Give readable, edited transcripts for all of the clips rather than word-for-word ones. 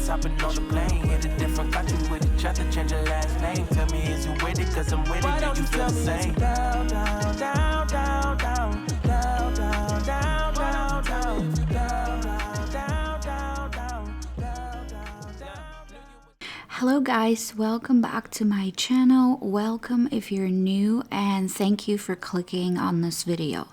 hopping on the plane. Hit a different country with each other, change your last name. Tell me, is you with it? Cause I'm with it. Why don't you feel the same? Down, down, down, down, down, down, down, down, down, down, down, down, down, down, down, down. Hello guys, welcome back to my channel. Welcome if you're new, and thank you for clicking on this video.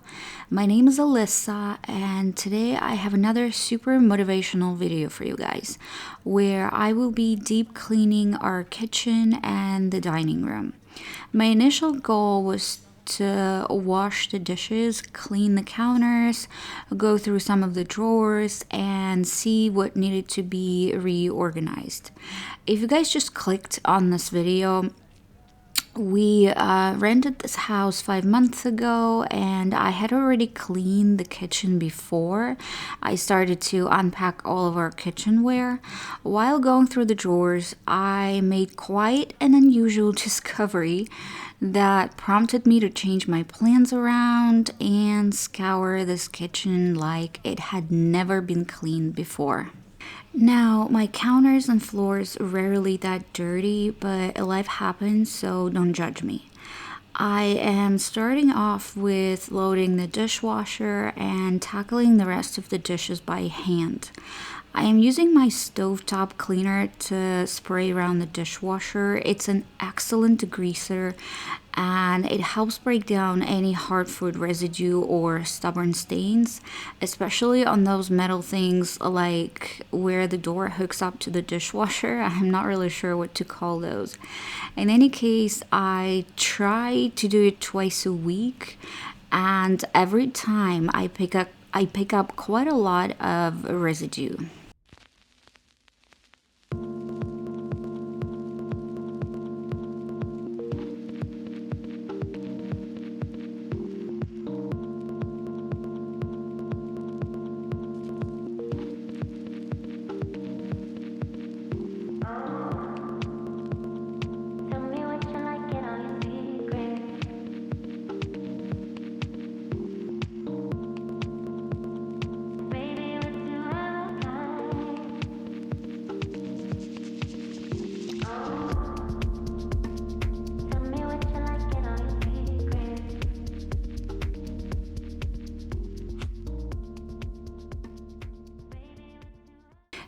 My name is Alyssa, and today I have another super motivational video for you guys where I will be deep cleaning our kitchen and the dining room. My initial goal was to wash the dishes, clean the counters, go through some of the drawers, and see what needed to be reorganized. If you guys just clicked on this video, we rented this house 5 months ago, and I had already cleaned the kitchen before I started to unpack all of our kitchenware. While going through the drawers, I made quite an unusual discovery that prompted me to change my plans around and scour this kitchen like it had never been cleaned before. Now, my counters and floors rarely that dirty, but life happens, so don't judge me. I am starting off with loading the dishwasher and tackling the rest of the dishes by hand. I am using my stovetop cleaner to spray around the dishwasher. It's an excellent degreaser, and it helps break down any hard food residue or stubborn stains, especially on those metal things like where the door hooks up to the dishwasher. I'm not really sure what to call those. In any case, I try to do it twice a week, and every time I pick up quite a lot of residue.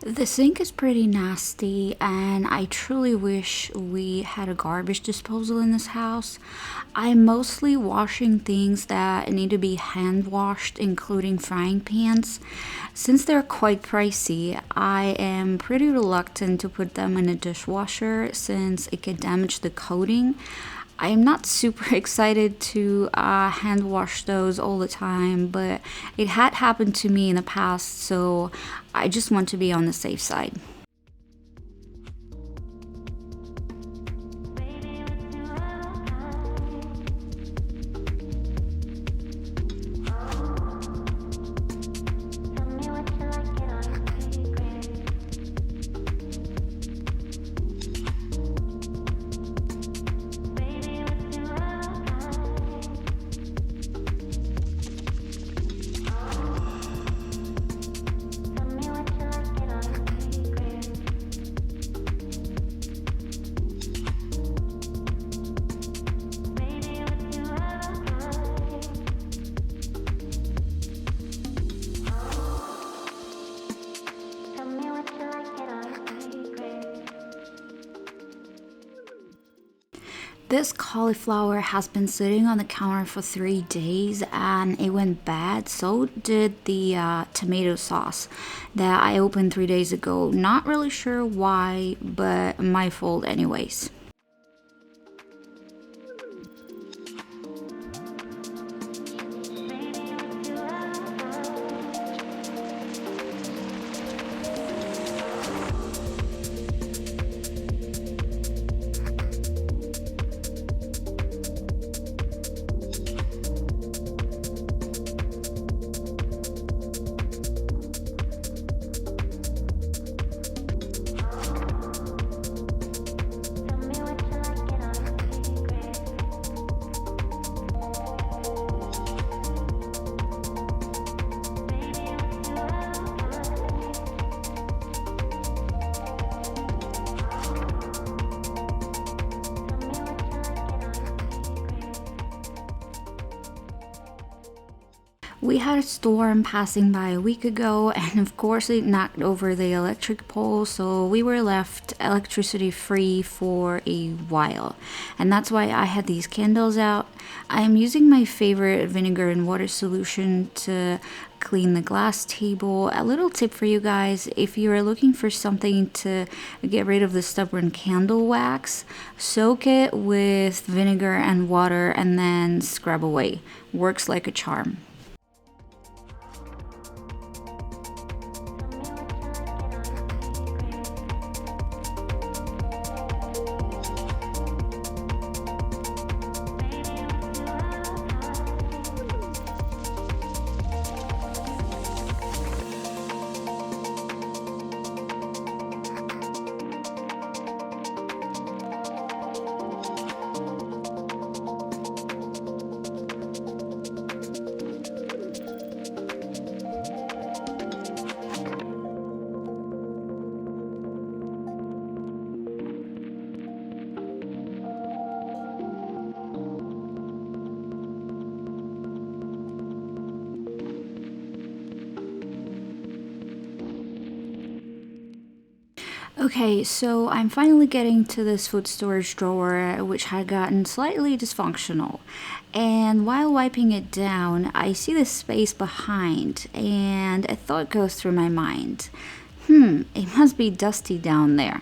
The sink is pretty nasty, and I truly wish we had a garbage disposal in this house. I'm mostly washing things that need to be hand washed, including frying pans. Since they're quite pricey, I am pretty reluctant to put them in a dishwasher since it could damage the coating. I am not super excited to hand wash those all the time, but it had happened to me in the past, so I just want to be on the safe side. This cauliflower has been sitting on the counter for 3 days and it went bad. So did the tomato sauce that I opened 3 days ago. Not really sure why, but my fault anyways. We had a storm passing by a week ago, and of course, it knocked over the electric pole, so we were left electricity free for a while. And that's why I had these candles out. I'm using my favorite vinegar and water solution to clean the glass table. A little tip for you guys: if you're looking for something to get rid of the stubborn candle wax, soak it with vinegar and water and then scrub away. Works like a charm. Okay, so I'm finally getting to this food storage drawer, which had gotten slightly dysfunctional. And while wiping it down, I see this space behind, and a thought goes through my mind. It must be dusty down there.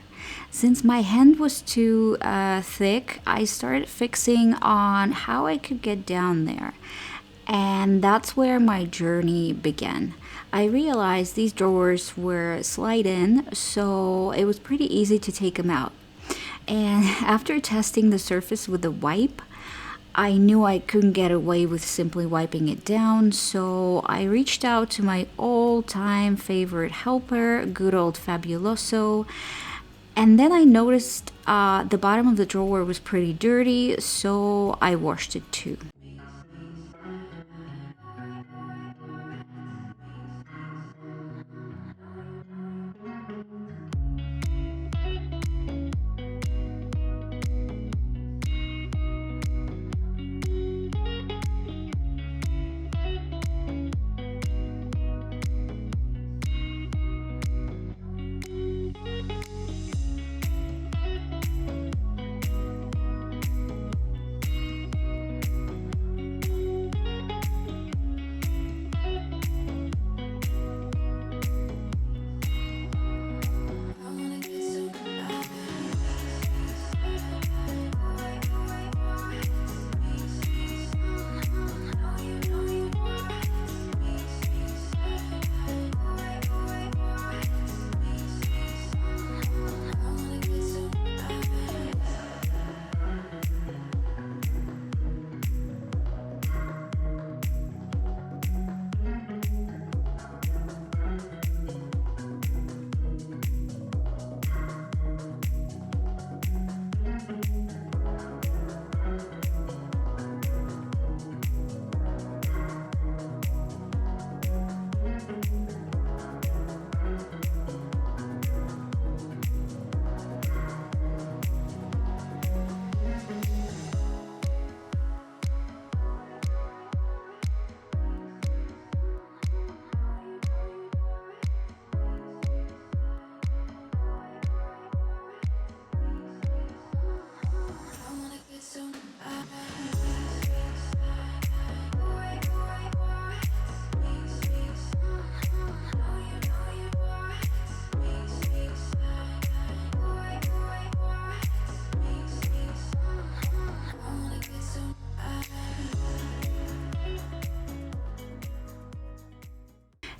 Since my hand was too thick, I started fixing on how I could get down there. And that's where my journey began. I realized these drawers were slide in, so it was pretty easy to take them out. And after testing the surface with a wipe, I knew I couldn't get away with simply wiping it down, so I reached out to my all-time favorite helper, good old Fabuloso. And then I noticed the bottom of the drawer was pretty dirty, so I washed it too.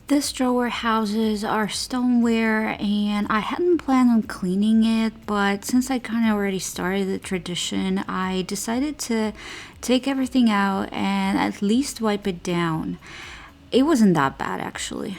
This drawer houses our stoneware, and I hadn't planned on cleaning it, but since I kind of already started the tradition, I decided to take everything out and at least wipe it down. It wasn't that bad, actually.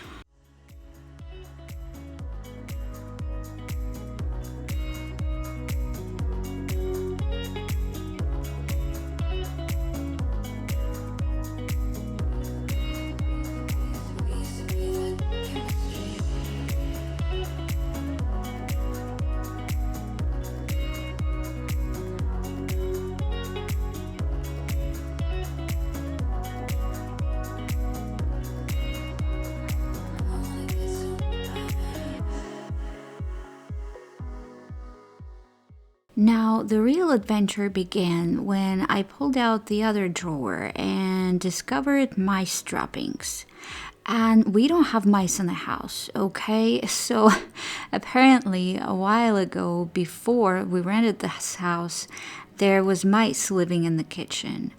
Now, the real adventure began when I pulled out the other drawer and discovered mice droppings. And we don't have mice in the house, okay? So apparently, a while ago, before we rented this house, there was mice living in the kitchen.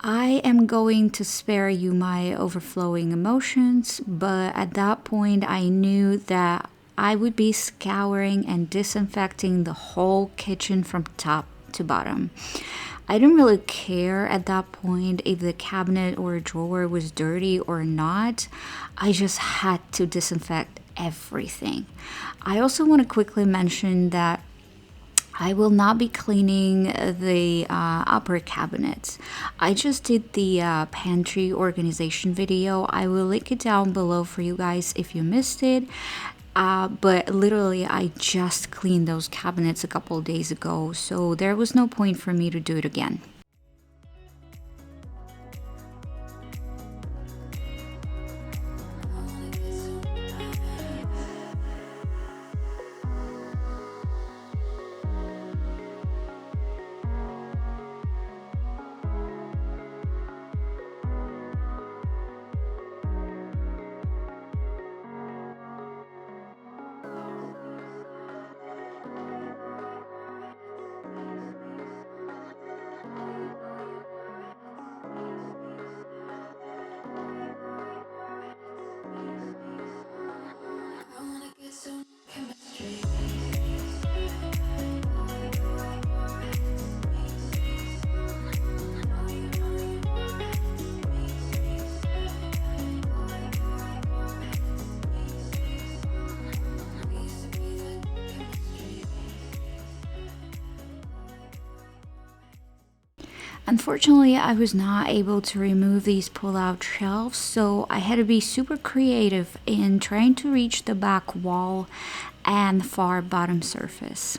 I am going to spare you my overflowing emotions, but at that point, I knew that I would be scouring and disinfecting the whole kitchen from top to bottom. I didn't really care at that point if the cabinet or drawer was dirty or not. I just had to disinfect everything. I also want to quickly mention that I will not be cleaning the upper cabinets. I just did the Pantry Organization video. I will link it down below for you guys if you missed it. But literally, I just cleaned those cabinets a couple of days ago, so there was no point for me to do it again. Unfortunately, I was not able to remove these pull-out shelves, so I had to be super creative in trying to reach the back wall and far bottom surface.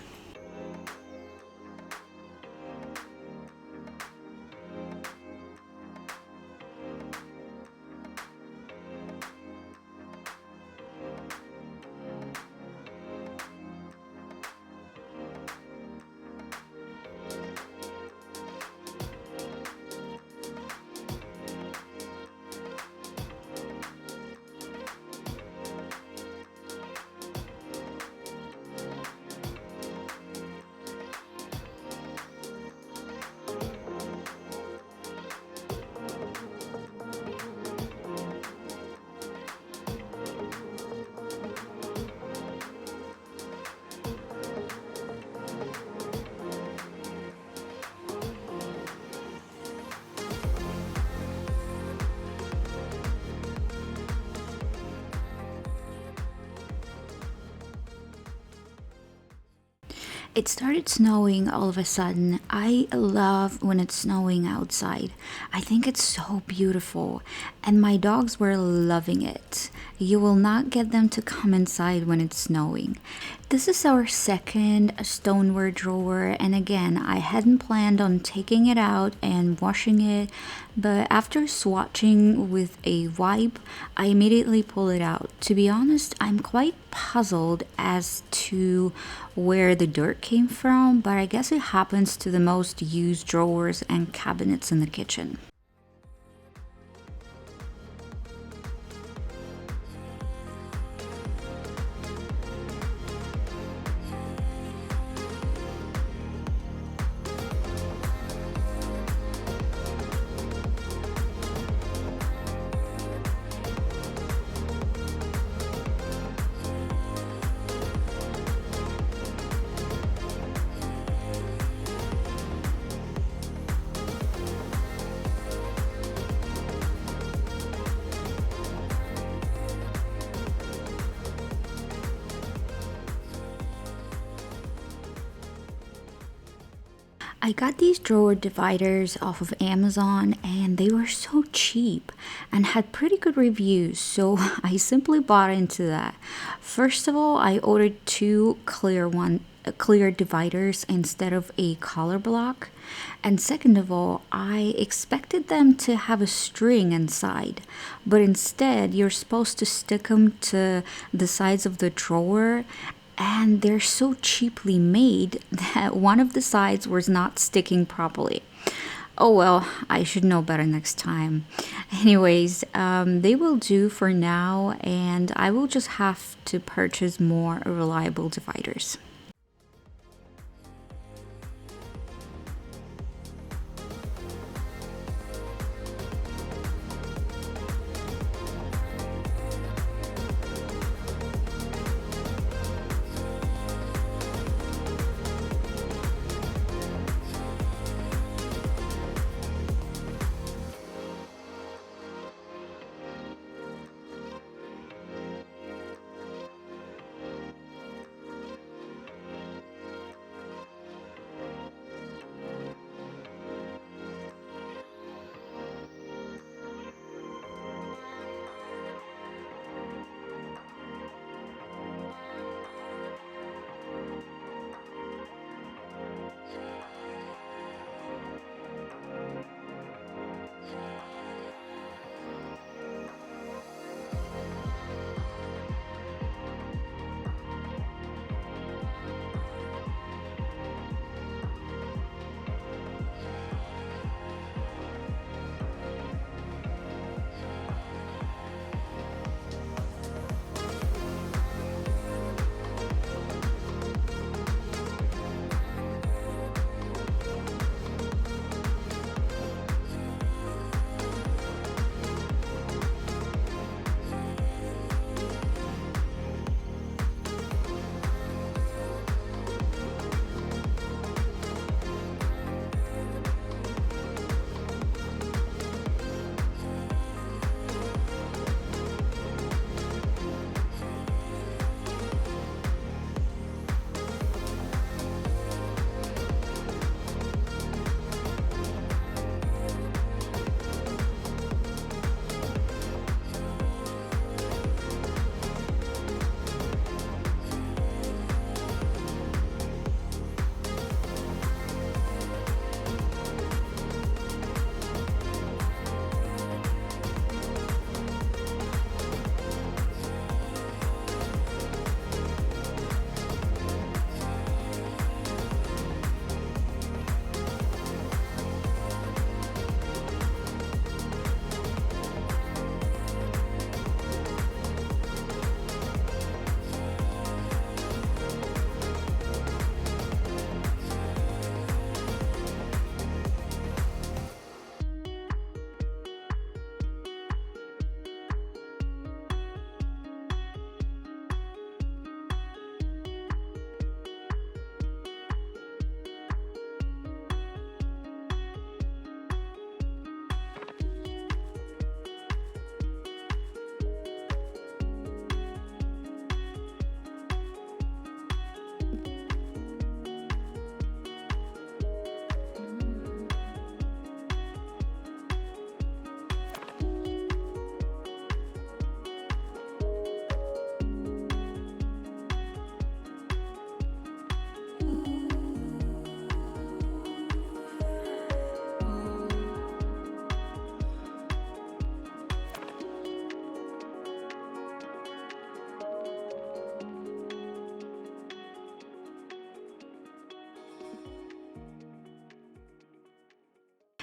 It started snowing all of a sudden. I love when it's snowing outside. I think it's so beautiful, and my dogs were loving it. You will not get them to come inside when it's snowing. This is our second stoneware drawer, and again, I hadn't planned on taking it out and washing it, but after swatching with a wipe, I immediately pull it out. To be honest, I'm quite puzzled as to where the dirt came from, but I guess it happens to the most used drawers and cabinets in the kitchen. I got these drawer dividers off of Amazon and they were so cheap and had pretty good reviews, so I simply bought into that. First of all, I ordered two clear dividers instead of a color block, and second of all, I expected them to have a string inside, but instead you're supposed to stick them to the sides of the drawer, and they're so cheaply made that one of the sides was not sticking properly. Oh well, I should know better next time. Anyways, they will do for now, and I will just have to purchase more reliable dividers.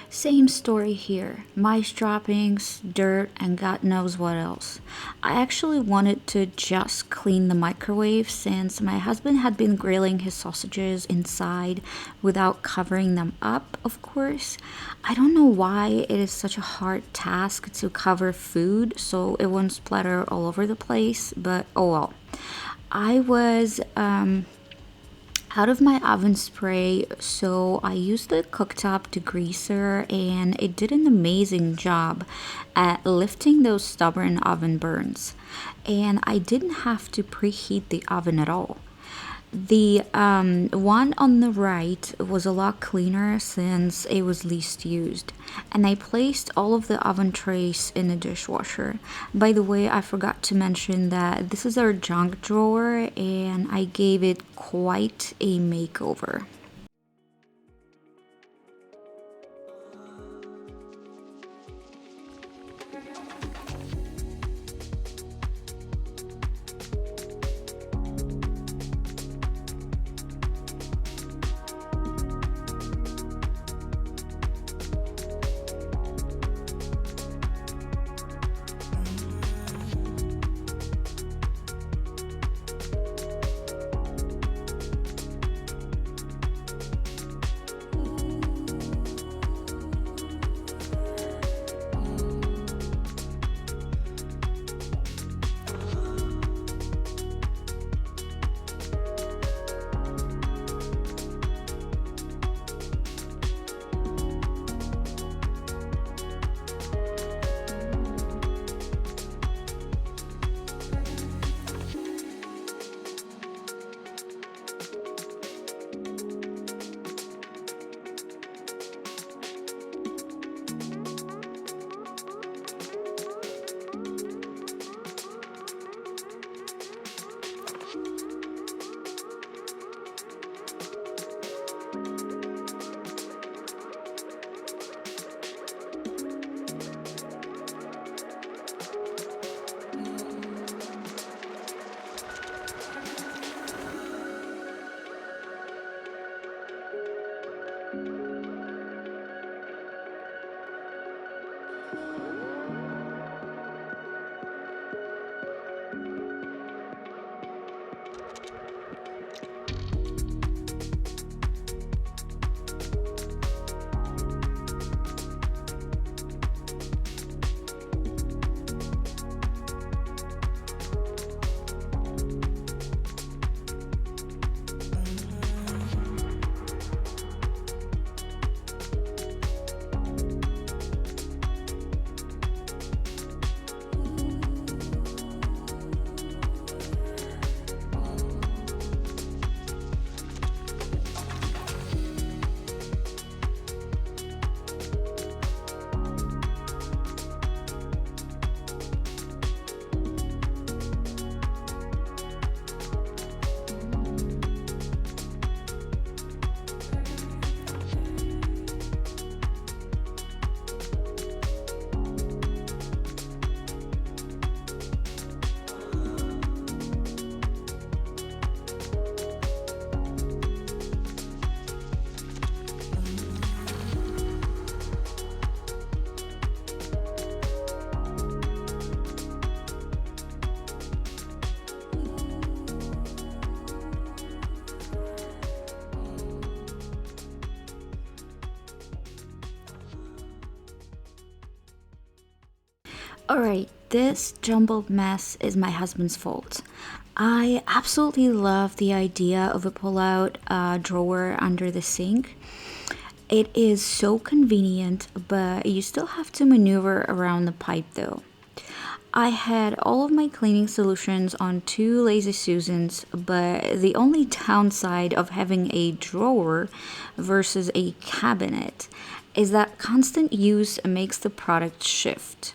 Same story here. Mice droppings, dirt, and God knows what else. I actually wanted to just clean the microwave since my husband had been grilling his sausages inside without covering them up, of course. I don't know why it is such a hard task to cover food so it won't splatter all over the place, but oh well. I was out of my oven spray, so I used the cooktop degreaser and it did an amazing job at lifting those stubborn oven burns. And I didn't have to preheat the oven at all. The one on the right was a lot cleaner since it was least used, and I placed all of the oven trays in the dishwasher. By the way, I forgot to mention that this is our junk drawer and I gave it quite a makeover. Alright, this jumbled mess is my husband's fault. I absolutely love the idea of a pull-out drawer under the sink. It is so convenient, but you still have to maneuver around the pipe though. I had all of my cleaning solutions on 2 Lazy Susans, but the only downside of having a drawer versus a cabinet is that constant use makes the product shift.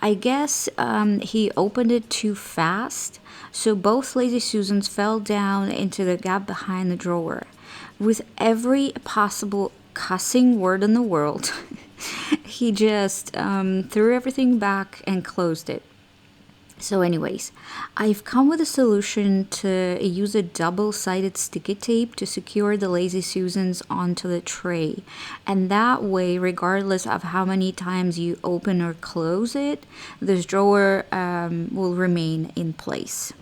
I guess he opened it too fast, so both Lazy Susans fell down into the gap behind the drawer. With every possible cussing word in the world, he just threw everything back and closed it. So anyways, I've come with a solution to use a double-sided sticky tape to secure the Lazy Susans onto the tray. And that way, regardless of how many times you open or close it, this drawer will remain in place.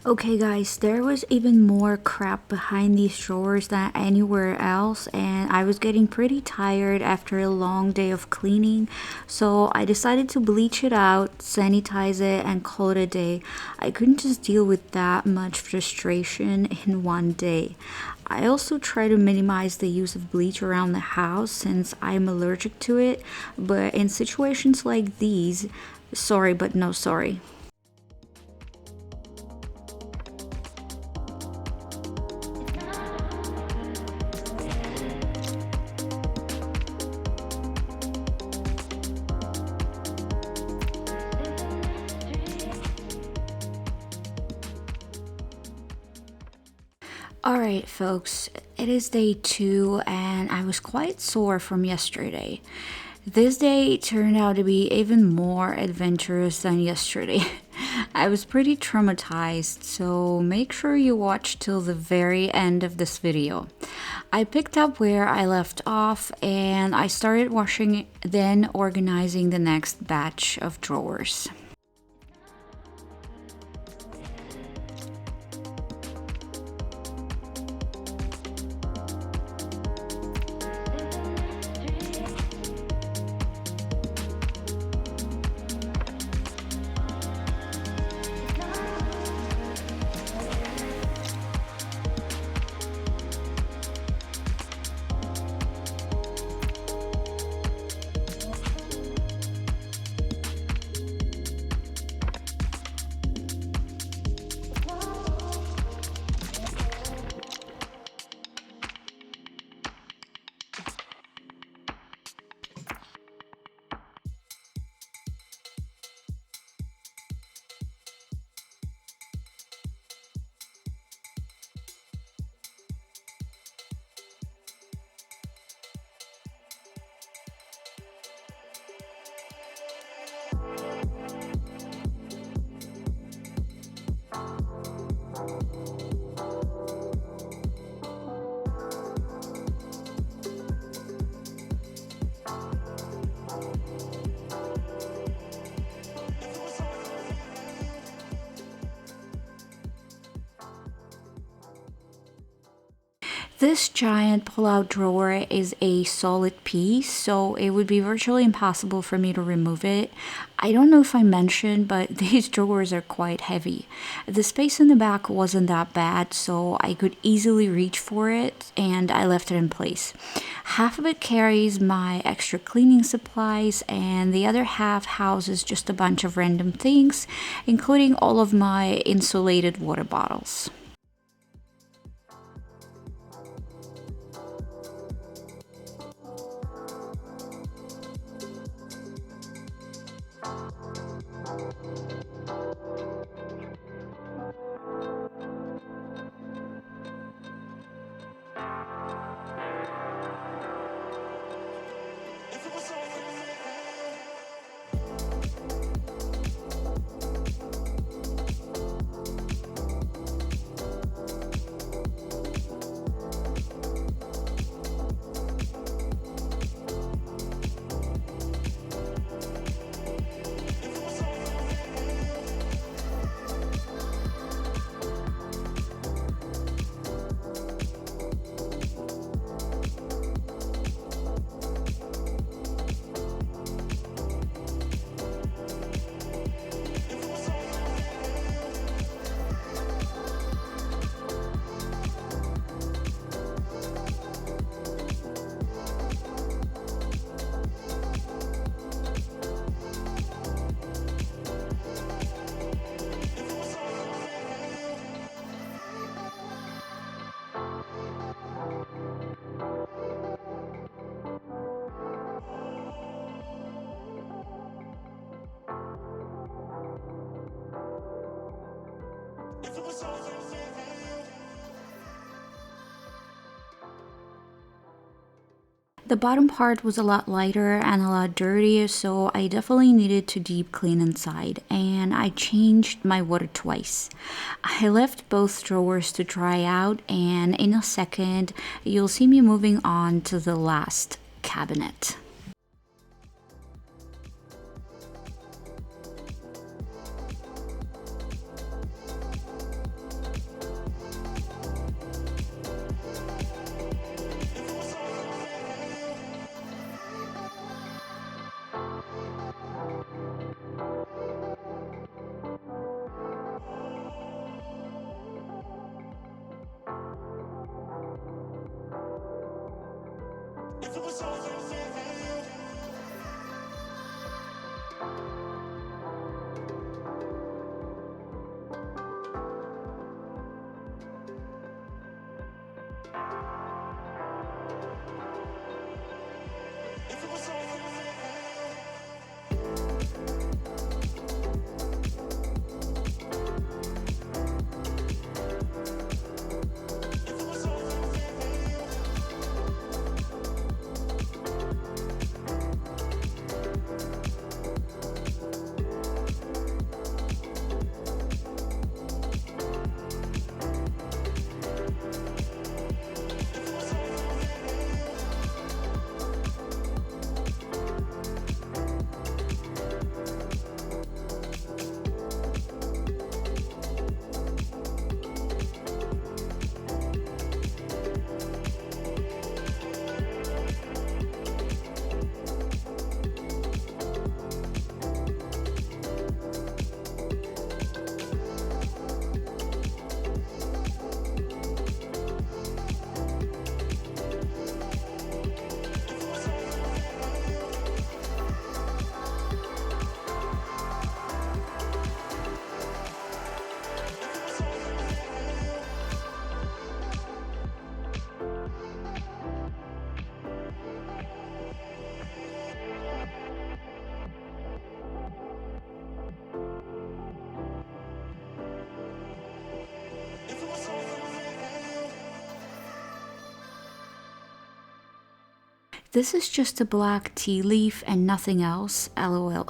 Okay guys, there was even more crap behind these drawers than anywhere else, and I was getting pretty tired after a long day of cleaning, so I decided to bleach it out, sanitize it, and call it a day. I couldn't just deal with that much frustration in one day. I also try to minimize the use of bleach around the house since I'm allergic to it, but in situations like these, sorry but no sorry. Alright, folks, it is day 2 and I was quite sore from yesterday. This day turned out to be even more adventurous than yesterday. I was pretty traumatized, so make sure you watch till the very end of this video. I picked up where I left off and I started washing, then organizing the next batch of drawers. This giant pull-out drawer is a solid piece, so it would be virtually impossible for me to remove it. I don't know if I mentioned, but these drawers are quite heavy. The space in the back wasn't that bad, so I could easily reach for it, and I left it in place. Half of it carries my extra cleaning supplies, and the other half houses just a bunch of random things, including all of my insulated water bottles. The bottom part was a lot lighter and a lot dirtier, so I definitely needed to deep clean inside, and I changed my water twice. I left both drawers to dry out, and in a second you'll see me moving on to the last cabinet. This is just a black tea leaf and nothing else, lol.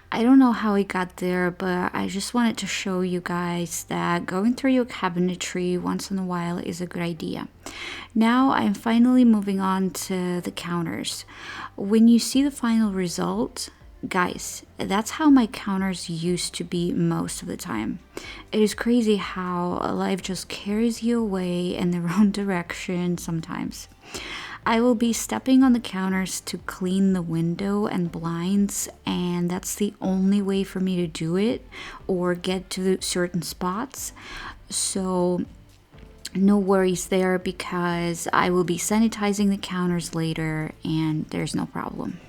I don't know how it got there, but I just wanted to show you guys that going through your cabinetry once in a while is a good idea. Now I'm finally moving on to the counters. When you see the final result, guys, that's how my counters used to be most of the time. It is crazy how life just carries you away in the wrong direction sometimes. I will be stepping on the counters to clean the window and blinds, and that's the only way for me to do it or get to certain spots. So no worries there, because I will be sanitizing the counters later and there's no problem.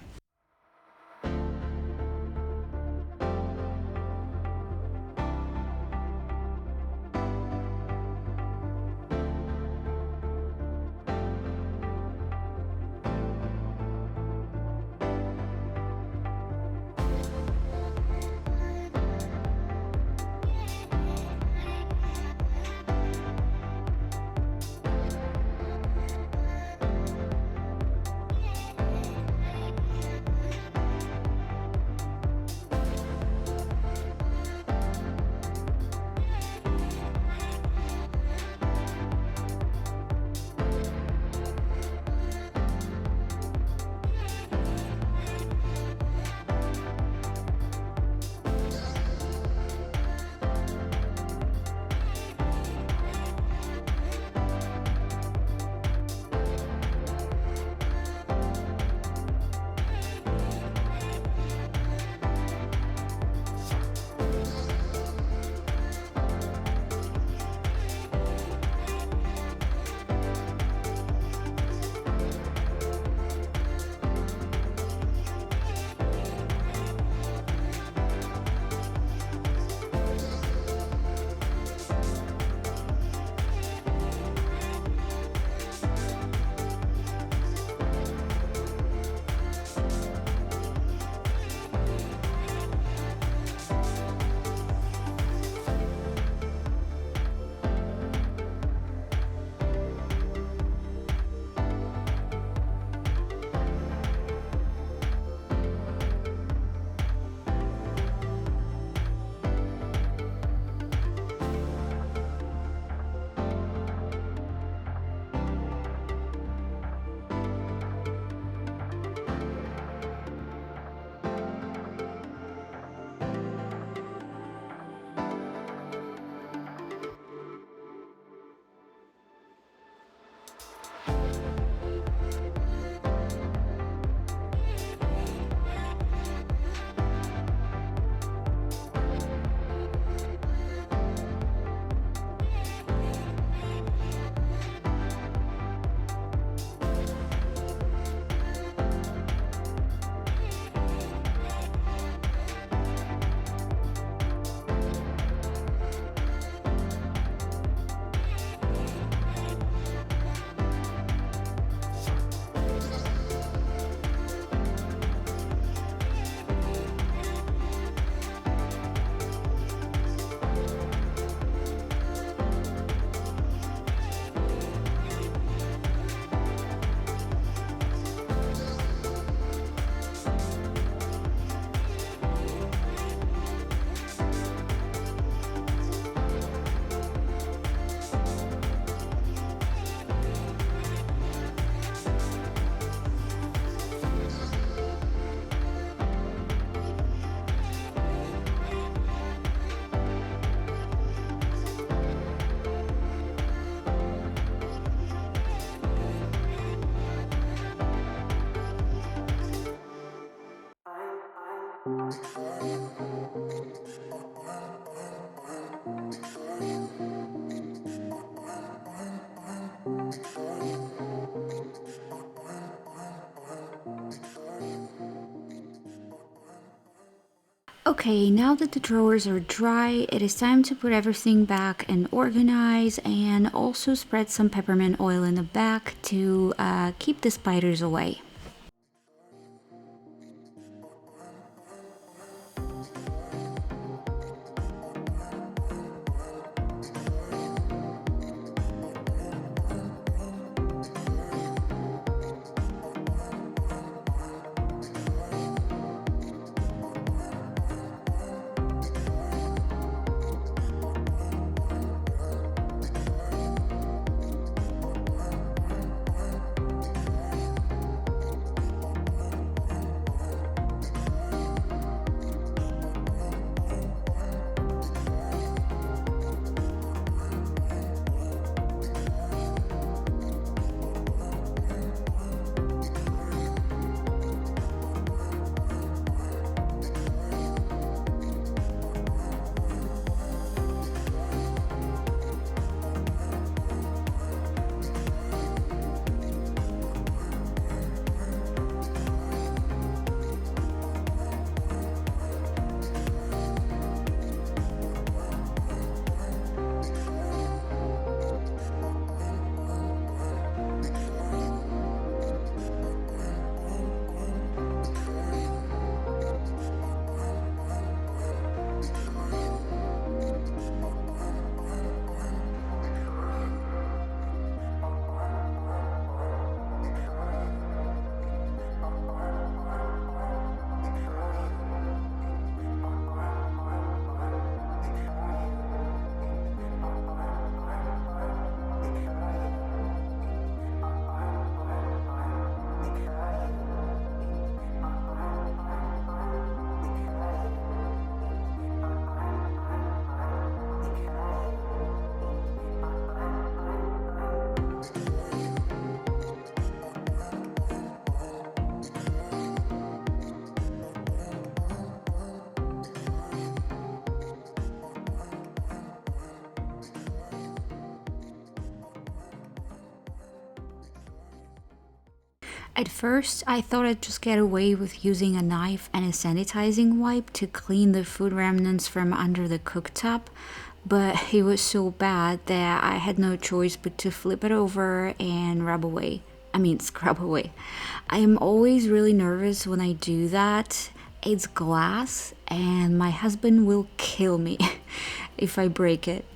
Okay, now that the drawers are dry, it is time to put everything back and organize, and also spread some peppermint oil in the back to keep the spiders away. At first, I thought I'd just get away with using a knife and a sanitizing wipe to clean the food remnants from under the cooktop, but it was so bad that I had no choice but to flip it over and scrub away. I am always really nervous when I do that. It's glass, and my husband will kill me if I break it.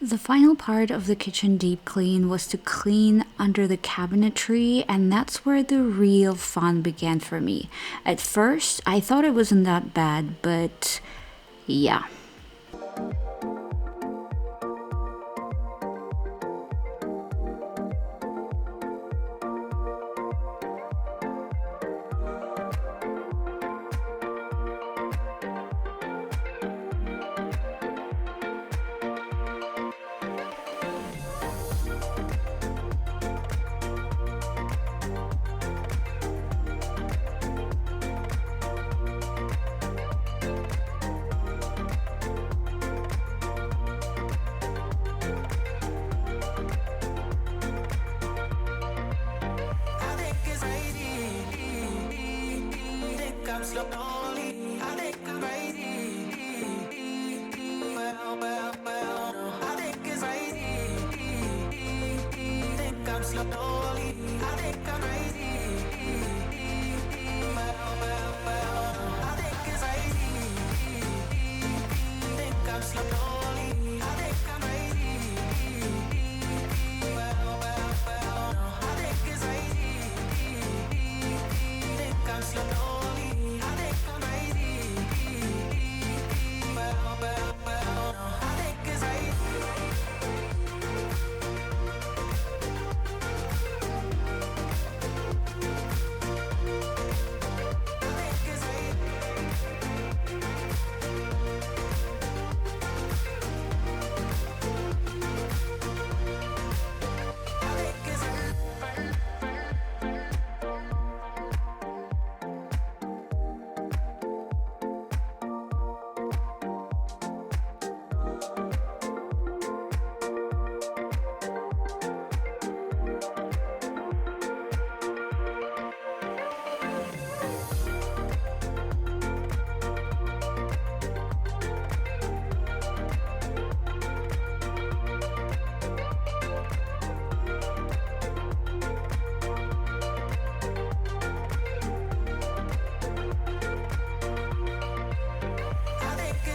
The final part of the kitchen deep clean was to clean under the cabinetry, and that's where the real fun began for me. At first, I thought it wasn't that bad, but yeah. I'm slowly, I think I'm crazy. I think it's crazy. Think I'm slowly, I think I'm crazy. I think it's crazy. Think I'm slowly, I think I'm crazy. I think it's crazy. Think I'm slowly, I think I'm crazy. I think it's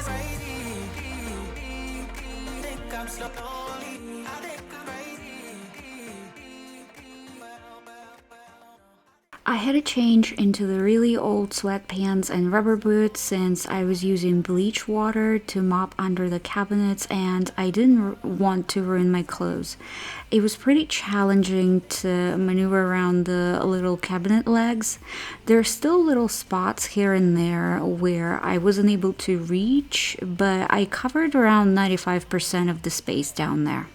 crazy. I'm slowly, I think I'm crazy. I had to change into the really old sweatpants and rubber boots since I was using bleach water to mop under the cabinets and I didn't want to ruin my clothes. It was pretty challenging to maneuver around the little cabinet legs. There are still little spots here and there where I wasn't able to reach, but I covered around 95% of the space down there.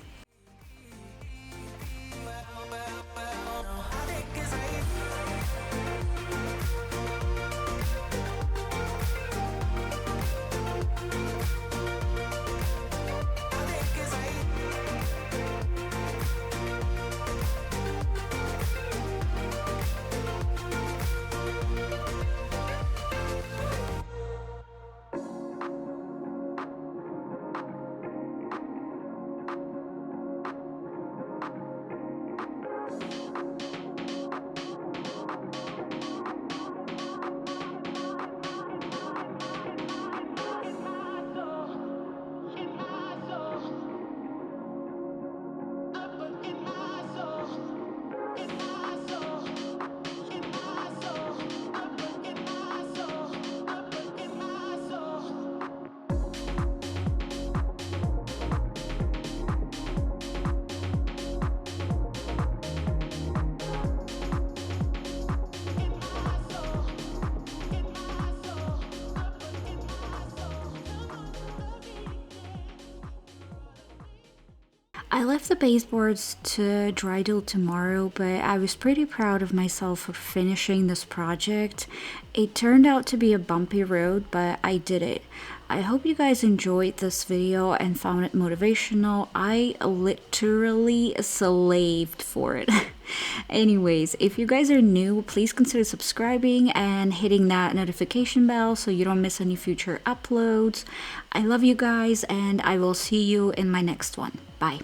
I left the baseboards to dry till tomorrow, but I was pretty proud of myself for finishing this project. It turned out to be a bumpy road, but I did it. I hope you guys enjoyed this video and found it motivational. I literally slaved for it. Anyways, if you guys are new, please consider subscribing and hitting that notification bell so you don't miss any future uploads. I love you guys and I will see you in my next one. Bye.